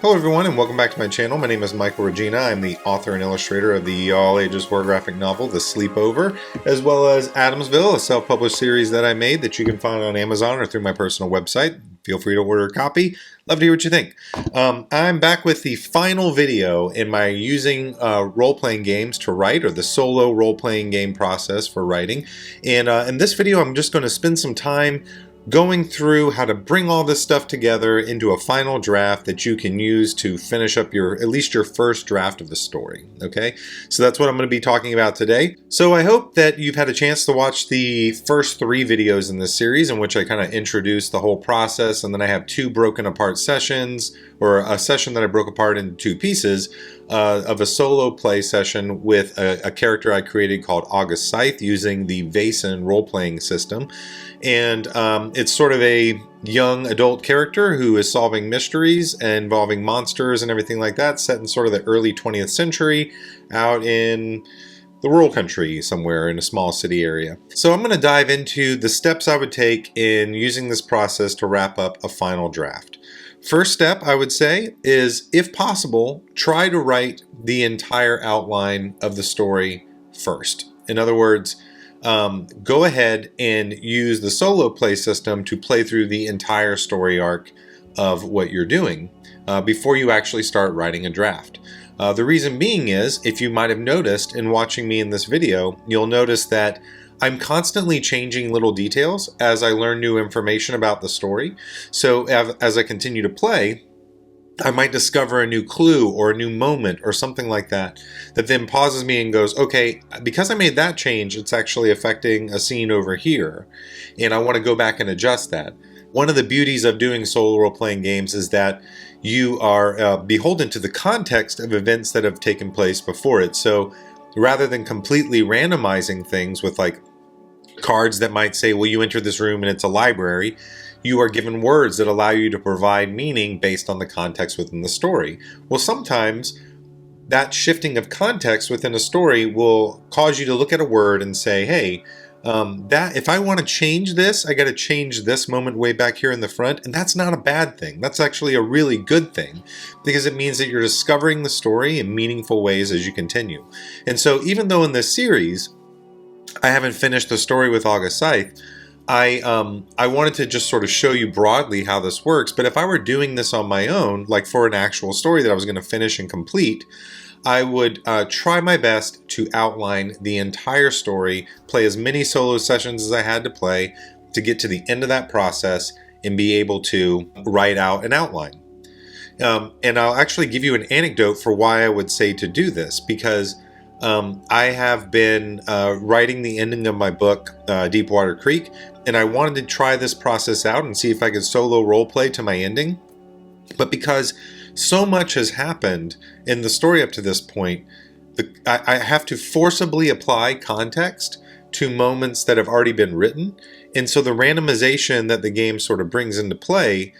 Hello everyone and welcome back to my channel. My name is Michael Regina. I'm the author and illustrator of the all ages horror graphic novel, The Sleepover, as well as Adamsville, a self-published series that I made that you can find on Amazon or through my personal website. Feel free to order a copy. Love to hear what you think. I'm back with the final video in my using role-playing games to write, or the solo role-playing game process for writing. And in this video, I'm just going to spend some time going through how to bring all this stuff together into a final draft that you can use to finish up at least your first draft of the story. Okay, so that's what I'm going to be talking about today. So I hope that you've had a chance to watch the first 3 videos in this series, in which I kind of introduced the whole process, and then I have 2 broken apart sessions, or a session that I broke apart into 2 pieces of a solo play session with a character I created called August Scythe using the Vaesen role-playing system. And it's sort of a young adult character who is solving mysteries involving monsters and everything like that, set in sort of the early 20th century out in the rural country somewhere in a small city area. So I'm going to dive into the steps I would take in using this process to wrap up a final draft. First step, I would say, is, if possible, try to write the entire outline of the story first. In other words, go ahead and use the solo play system to play through the entire story arc of what you're doing before you actually start writing a draft. The reason being is, if you might have noticed in watching me in this video, you'll notice that I'm constantly changing little details as I learn new information about the story. So as I continue to play, I might discover a new clue or a new moment or something like that then pauses me and goes, okay, because I made that change, it's actually affecting a scene over here, and I want to go back and adjust that. One of the beauties of doing solo role-playing games is that you are beholden to the context of events that have taken place before it. So rather than completely randomizing things with like cards that might say, well, you enter this room and it's a library, you are given words that allow you to provide meaning based on the context within the story. Well, sometimes that shifting of context within a story will cause you to look at a word and say, hey, that if I want to change this, I got to change this moment way back here in the front. And that's not a bad thing. That's actually a really good thing, because it means that you're discovering the story in meaningful ways as you continue. And so even though in this series, I haven't finished the story with August Scythe, I wanted to just sort of show you broadly how this works. But if I were doing this on my own, like for an actual story that I was going to finish and complete, I would try my best to outline the entire story, play as many solo sessions as I had to play to get to the end of that process and be able to write out an outline. And I'll actually give you an anecdote for why I would say to do this, because I have been writing the ending of my book, Deepwater Creek, and I wanted to try this process out and see if I could solo roleplay to my ending. But because so much has happened in the story up to this point, I have to forcibly apply context to moments that have already been written. And so the randomization that the game sort of brings into play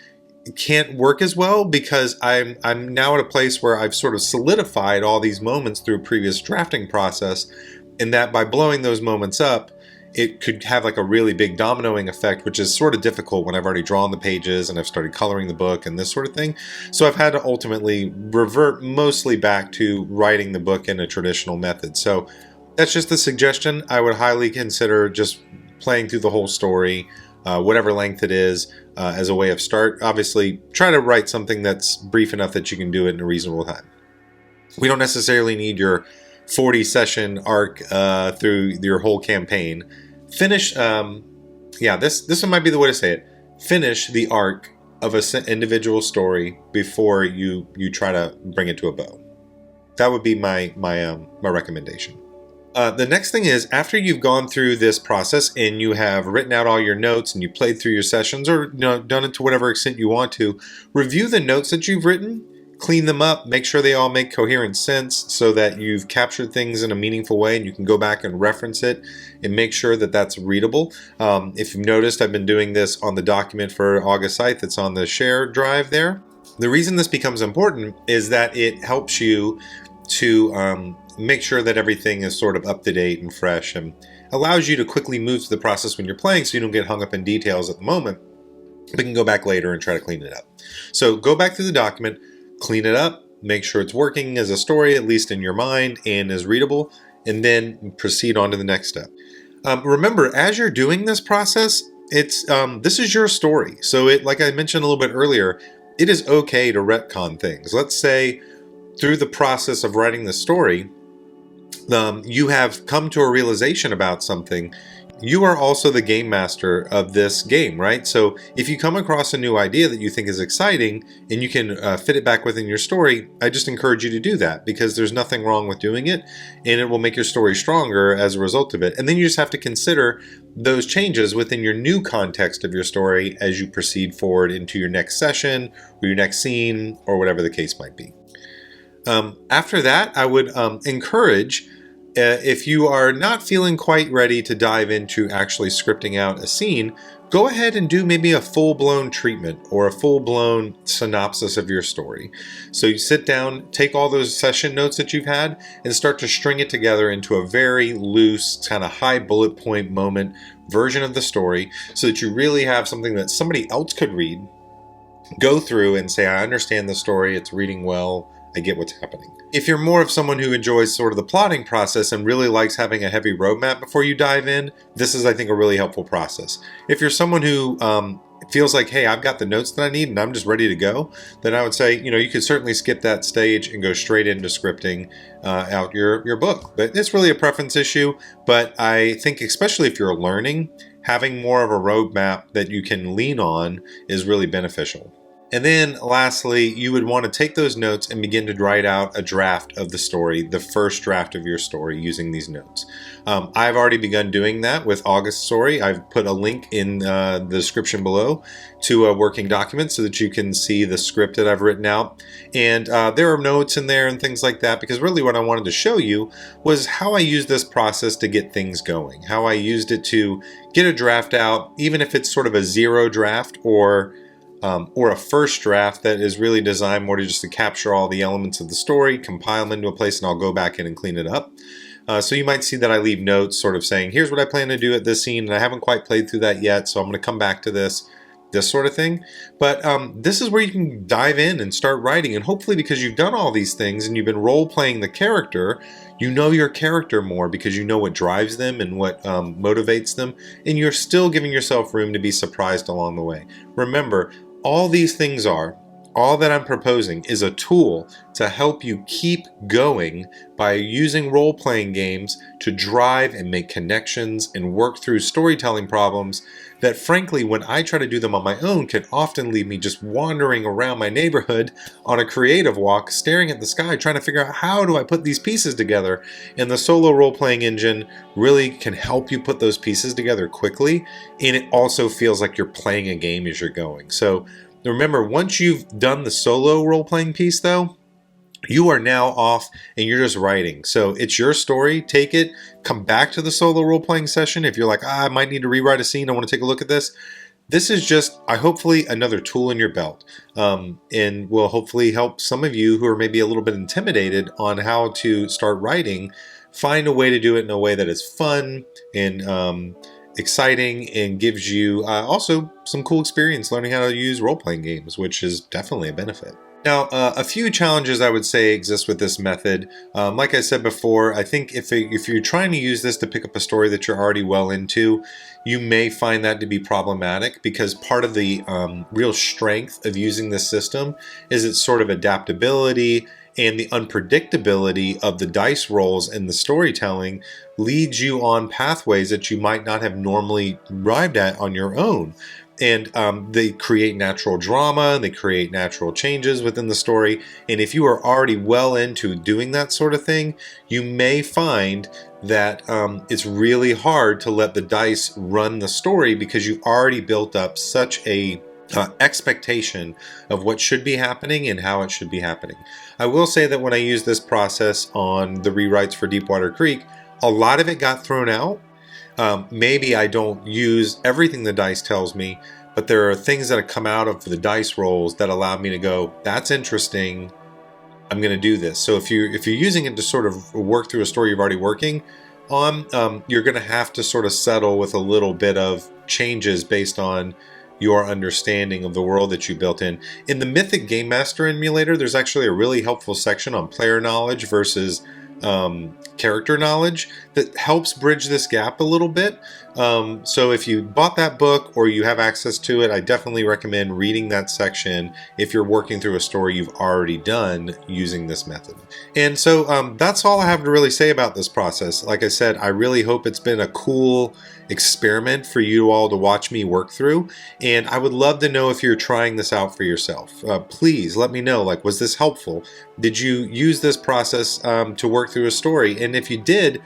can't work as well, because I'm now at a place where I've sort of solidified all these moments through a previous drafting process, and that by blowing those moments up, it could have like a really big dominoing effect, which is sort of difficult when I've already drawn the pages and I've started coloring the book and this sort of thing. So I've had to ultimately revert mostly back to writing the book in a traditional method. So that's just a suggestion. I would highly consider just playing through the whole story, whatever length it is, as a way of start. Obviously, try to write something that's brief enough that you can do it in a reasonable time. We don't necessarily need your 40 session arc through your whole campaign. Finish, this one might be the way to say it. Finish the arc of an individual story before you try to bring it to a bow. That would be my recommendation. The next thing is, after you've gone through this process and you have written out all your notes and you played through your sessions, or done it to whatever extent you want to, review the notes that you've written, clean them up, make sure they all make coherent sense so that you've captured things in a meaningful way and you can go back and reference it and make sure that that's readable. If you've noticed, I've been doing this on the document for August Scythe that's on the share drive there. The reason this becomes important is that it helps you to make sure that everything is sort of up to date and fresh, and allows you to quickly move through the process when you're playing so you don't get hung up in details at the moment. We can go back later and try to clean it up. So go back through the document, clean it up, make sure it's working as a story, at least in your mind, and is readable, and then proceed on to the next step. Remember, as you're doing this process, this is your story. So like I mentioned a little bit earlier, it is okay to retcon things. Let's say through the process of writing the story, you have come to a realization about something. You are also the game master of this game, right? So if you come across a new idea that you think is exciting and you can fit it back within your story, I just encourage you to do that, because there's nothing wrong with doing it, and it will make your story stronger as a result of it. And then you just have to consider those changes within your new context of your story as you proceed forward into your next session or your next scene or whatever the case might be. After that, I would encourage, if you are not feeling quite ready to dive into actually scripting out a scene, go ahead and do maybe a full-blown treatment or a full-blown synopsis of your story. So you sit down, take all those session notes that you've had, and start to string it together into a very loose, kind of high bullet point moment version of the story, so that you really have something that somebody else could read, go through and say, I understand the story, it's reading well, I get what's happening. If you're more of someone who enjoys sort of the plotting process and really likes having a heavy roadmap before you dive in, this is, I think, a really helpful process. If you're someone who feels like, hey, I've got the notes that I need and I'm just ready to go, then I would say, you could certainly skip that stage and go straight into scripting out your book. But it's really a preference issue. But I think, especially if you're learning, having more of a roadmap that you can lean on is really beneficial. And then lastly, you would want to take those notes and begin to write out a draft of the story, the first draft of your story, using these notes. I've already begun doing that with August's story. I've put a link in the description below to a working document so that you can see the script that I've written out. And there are notes in there and things like that, because really what I wanted to show you was how I use this process to get things going, how I used it to get a draft out, even if it's sort of a zero draft or a first draft that is really designed more to capture all the elements of the story, compile them into a place, and I'll go back in and clean it up. So you might see that I leave notes sort of saying, here's what I plan to do at this scene, and I haven't quite played through that yet, so I'm going to come back to this sort of thing. But this is where you can dive in and start writing, and hopefully because you've done all these things and you've been role-playing the character, you know your character more because you know what drives them and what motivates them, and you're still giving yourself room to be surprised along the way. Remember, all these things all that I'm proposing is a tool to help you keep going by using role-playing games to drive and make connections and work through storytelling problems that, frankly, when I try to do them on my own, can often leave me just wandering around my neighborhood on a creative walk, staring at the sky, trying to figure out how do I put these pieces together. And the solo role-playing engine really can help you put those pieces together quickly, and it also feels like you're playing a game as you're going. So remember, once you've done the solo role-playing piece, though, you are now off and you're just writing. So it's your story. Take it, come back to the solo role-playing session. If you're like, I might need to rewrite a scene, I want to take a look at this. This is just, hopefully, another tool in your belt, and will hopefully help some of you who are maybe a little bit intimidated on how to start writing, find a way to do it in a way that is fun and exciting and gives you also some cool experience learning how to use role-playing games, which is definitely a benefit. Now, a few challenges I would say exist with this method. Like I said before, I think if you're trying to use this to pick up a story that you're already well into, you may find that to be problematic, because part of the real strength of using this system is its sort of adaptability, and the unpredictability of the dice rolls and the storytelling leads you on pathways that you might not have normally arrived at on your own. And they create natural drama, they create natural changes within the story. And if you are already well into doing that sort of thing, you may find that it's really hard to let the dice run the story, because you already built up such a expectation of what should be happening and how it should be happening. I will say that when I used this process on the rewrites for Deepwater Creek, a lot of it got thrown out. Maybe I don't use everything the dice tells me, but there are things that have come out of the dice rolls that allow me to go, that's interesting, I'm going to do this. So if you're using it to sort of work through a story you're already working on, you're going to have to sort of settle with a little bit of changes based on your understanding of the world that you built in. In the Mythic Game Master emulator, there's actually a really helpful section on player knowledge versus character knowledge that helps bridge this gap a little bit. So if you bought that book or you have access to it, I definitely recommend reading that section if you're working through a story you've already done using this method. And so that's all I have to really say about this process. Like I said, I really hope it's been a cool experiment for you all to watch me work through, and I would love to know if you're trying this out for yourself. Please let me know, like, was this helpful? Did you use this process to work through a story? And if you did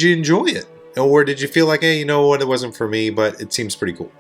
you enjoy it? Or did you feel like, hey, you know what, it wasn't for me, but it seems pretty cool?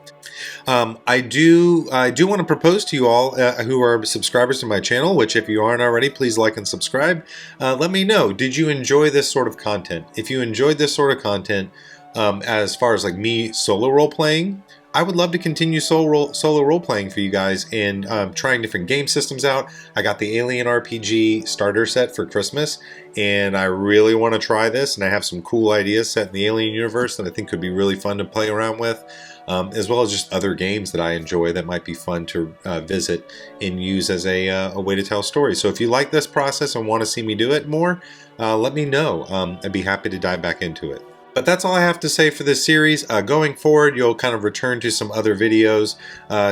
I do want to propose to you all who are subscribers to my channel, which if you aren't already, please like and subscribe. Let me know, did you enjoy this sort of content? If you enjoyed this sort of content, as far as like me solo role playing, I would love to continue solo role playing for you guys and trying different game systems out. I got the Alien RPG starter set for Christmas, and I really want to try this, and I have some cool ideas set in the Alien universe that I think could be really fun to play around with, as well as just other games that I enjoy that might be fun to visit and use as a way to tell stories. So if you like this process and want to see me do it more, let me know. I'd be happy to dive back into it. But that's all I have to say for this series. Going forward, you'll kind of return to some other videos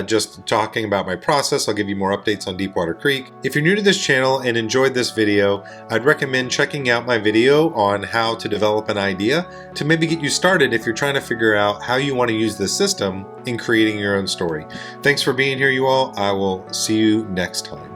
just talking about my process. I'll give you more updates on Deepwater Creek. If you're new to this channel and enjoyed this video, I'd recommend checking out my video on how to develop an idea to maybe get you started if you're trying to figure out how you want to use this system in creating your own story. Thanks for being here, you all. I will see you next time.